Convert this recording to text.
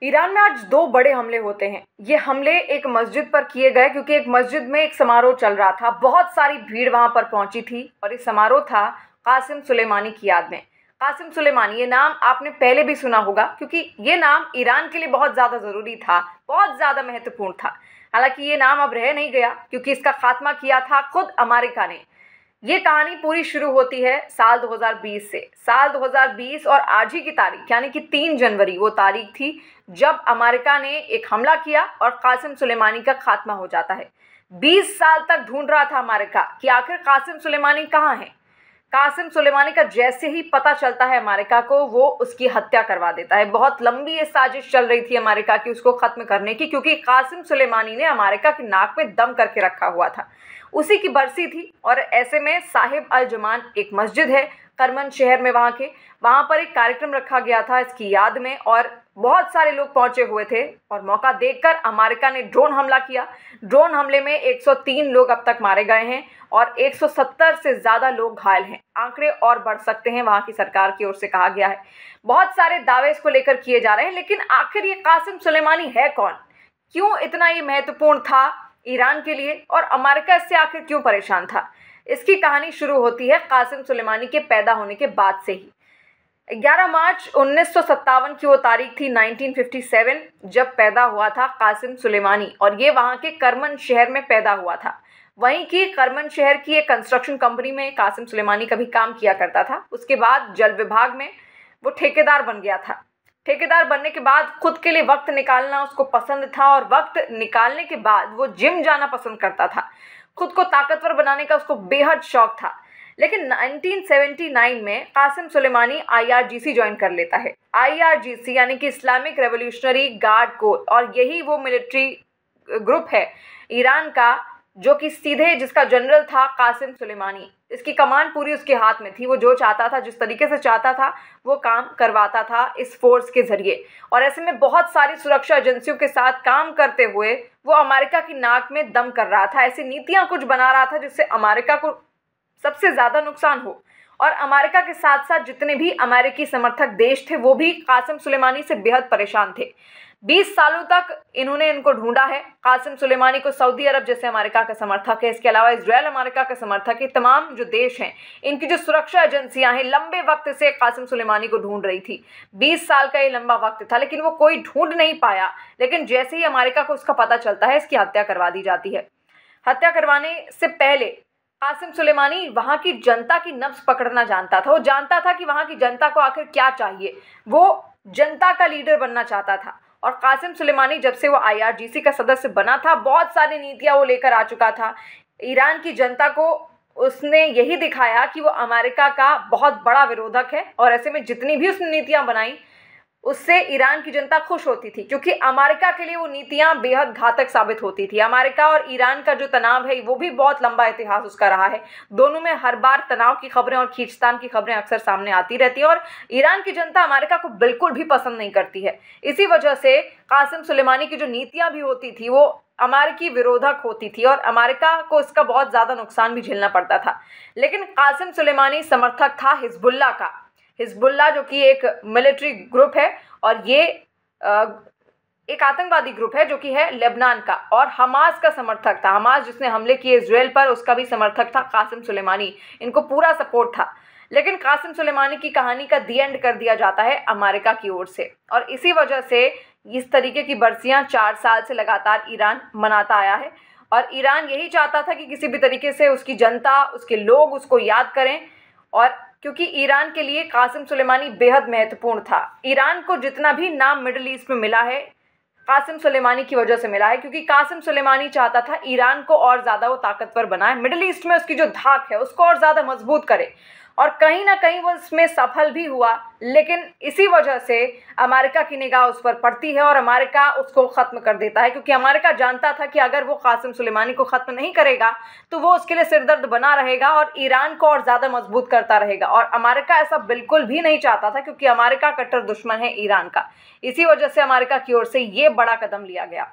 Iran में आज दो बड़े हमले होते हैं। ये हमले एक मस्जिद पर किए गए क्योंकि एक मस्जिद में एक समारोह चल रहा था। बहुत सारी भीड़ वहां पर पहुंची थी और ये समारोह था कासिम सुलेमानी की याद में। कासिम सुलेमानी, ये नाम आपने पहले भी सुना होगा क्योंकि ये नाम ईरान के लिए बहुत ज़्यादा ज़रूरी था, बहुत ज़्यादा महत्वपूर्ण था। हालांकि ये नाम अब रह नहीं गया क्योंकि इसका खात्मा किया था खुद अमेरिका ने। ये कहानी पूरी शुरू होती है साल 2020 से। साल 2020 और आज ही की तारीख यानी कि 3 जनवरी वो तारीख थी जब अमेरिका ने एक हमला किया और कासिम सुलेमानी का खात्मा हो जाता है। 20 साल तक ढूंढ रहा था अमेरिका कि आखिर कासिम सुलेमानी कहाँ है। कासिम सुलेमानी का जैसे ही पता चलता है अमेरिका को, वो उसकी हत्या करवा देता है। बहुत लंबी ये साजिश चल रही थी अमेरिका की उसको खत्म करने की, क्योंकि कासिम सुलेमानी ने अमेरिका की नाक में दम करके रखा हुआ था। उसी की बरसी थी और ऐसे में साहिब अल जमान एक मस्जिद है करमन शहर में, वहाँ पर एक कार्यक्रम रखा गया था इसकी याद में और बहुत सारे लोग पहुंचे हुए थे। और मौका देखकर अमेरिका ने ड्रोन हमला किया। ड्रोन हमले में 103 लोग अब तक मारे गए हैं और 170 से ज़्यादा लोग घायल हैं। आंकड़े और बढ़ सकते हैं, वहाँ की सरकार की ओर से कहा गया है। बहुत सारे दावे इसको लेकर किए जा रहे हैं, लेकिन आखिर ये कासिम सुलेमानी है कौन? क्यों इतना ये महत्वपूर्ण था ईरान के लिए और अमेरिका इससे आखिर क्यों परेशान था? इसकी कहानी शुरू होती है कासिम सुलेमानी के पैदा होने के बाद से ही। 11 मार्च 1957 की वो तारीख थी, 1957, जब पैदा हुआ था कासिम सुलेमानी और ये वहाँ के करमन शहर में पैदा हुआ था। वहीं की करमन शहर की एक कंस्ट्रक्शन कंपनी में कासिम सुलेमानी कभी काम किया करता था। उसके बाद जल विभाग में वो ठेकेदार बन गया था। ठेकेदार बनने के बाद खुद के लिए वक्त निकालना उसको पसंद था और वक्त निकालने के बाद वो जिम जाना पसंद करता था। खुद को ताकतवर बनाने का उसको बेहद शौक था। लेकिन 1979 में कासिम सुलेमानी IRGC ज्वाइन कर लेता है। IRGC यानी कि इस्लामिक रेवोल्यूशनरी गार्ड कोर, और यही वो मिलिट्री ग्रुप है ईरान का जो कि सीधे जिसका जनरल था कासिम सुलेमानी। इसकी कमान पूरी उसके हाथ में थी। वो जो चाहता था, जिस तरीके से चाहता था, वो काम करवाता था इस फोर्स के जरिए। और ऐसे में बहुत सारी सुरक्षा एजेंसियों के साथ काम करते हुए वो अमेरिका की नाक में दम कर रहा था। ऐसी नीतियां कुछ बना रहा था जिससे अमेरिका को सबसे ज़्यादा नुकसान हो। और अमेरिका के साथ साथ जितने भी अमेरिकी समर्थक देश थे वो भी कासिम सुलेमानी से बेहद परेशान थे। 20 सालों तक इन्होंने इनको ढूंढा है। कासिम सुलेमानी को सऊदी अरब जैसे अमेरिका का समर्थक है, इसके अलावा इजराइल अमेरिका का समर्थक है। तमाम जो देश हैं, इनकी जो सुरक्षा एजेंसियां हैं, लंबे वक्त से कासिम सुलेमानी को ढूंढ रही थी। 20 साल का ये लंबा वक्त था, लेकिन वो कोई ढूंढ नहीं पाया। लेकिन जैसे ही अमेरिका को उसका पता चलता है, इसकी हत्या करवा दी जाती है। हत्या करवाने से पहले कासिम सुलेमानी वहाँ की जनता की नब्ज पकड़ना जानता था। वो जानता था कि वहाँ की जनता को आखिर क्या चाहिए। वो जनता का लीडर बनना चाहता था। और कासिम सुलेमानी जब से वो IRGC का सदस्य बना था, बहुत सारी नीतियाँ वो लेकर आ चुका था। ईरान की जनता को उसने यही दिखाया कि वो अमेरिका का बहुत बड़ा विरोधक है और ऐसे में जितनी भी उसने नीतियाँ बनाई उससे ईरान की जनता खुश होती थी, क्योंकि अमेरिका के लिए वो नीतियां बेहद घातक साबित होती थी। अमेरिका और ईरान का जो तनाव है वो भी बहुत लंबा इतिहास उसका रहा है। दोनों में हर बार तनाव की खबरें और खींचतान की खबरें अक्सर सामने आती रहती है और ईरान की जनता अमेरिका को बिल्कुल भी पसंद नहीं करती है। इसी वजह से कासिम सुलेमानी की जो नीतियाँ भी होती थी वो अमेरिकी विरोधक होती थी और अमेरिका को इसका बहुत ज़्यादा नुकसान भी झेलना पड़ता था। लेकिन कासिम सुलेमानी समर्थक था हिजबुल्लाह का। हिजबुल्लाह जो कि एक मिलिट्री ग्रुप है और ये एक आतंकवादी ग्रुप है जो कि है लेबनान का, और हमास का समर्थक था। हमास जिसने हमले किए इजराइल पर, उसका भी समर्थक था कासिम सुलेमानी। इनको पूरा सपोर्ट था। लेकिन कासिम सुलेमानी की कहानी का दी एंड कर दिया जाता है अमेरिका की ओर से, और इसी वजह से इस तरीके की बरसियां 4 साल से लगातार ईरान मनाता आया है। और ईरान यही चाहता था कि किसी भी तरीके से उसकी जनता, उसके लोग उसको याद करें। और क्योंकि ईरान के लिए कासिम सुलेमानी बेहद महत्वपूर्ण था। ईरान को जितना भी नाम मिडिल ईस्ट में मिला है, कासिम सुलेमानी की वजह से मिला है, क्योंकि कासिम सुलेमानी चाहता था ईरान को और ज़्यादा वो ताकतवर बनाए, मिडिल ईस्ट में उसकी जो धाक है उसको और ज़्यादा मजबूत करे। और कहीं ना कहीं वो इसमें सफल भी हुआ। लेकिन इसी वजह से अमेरिका की निगाह उस पर पड़ती है और अमेरिका उसको ख़त्म कर देता है, क्योंकि अमेरिका जानता था कि अगर वो कासिम सुलेमानी को ख़त्म नहीं करेगा तो वो उसके लिए सिरदर्द बना रहेगा और ईरान को और ज़्यादा मजबूत करता रहेगा। और अमेरिका ऐसा बिल्कुल भी नहीं चाहता था, क्योंकि अमेरिका कट्टर दुश्मन है ईरान का। इसी वजह से अमेरिका की ओर से ये बड़ा कदम लिया गया।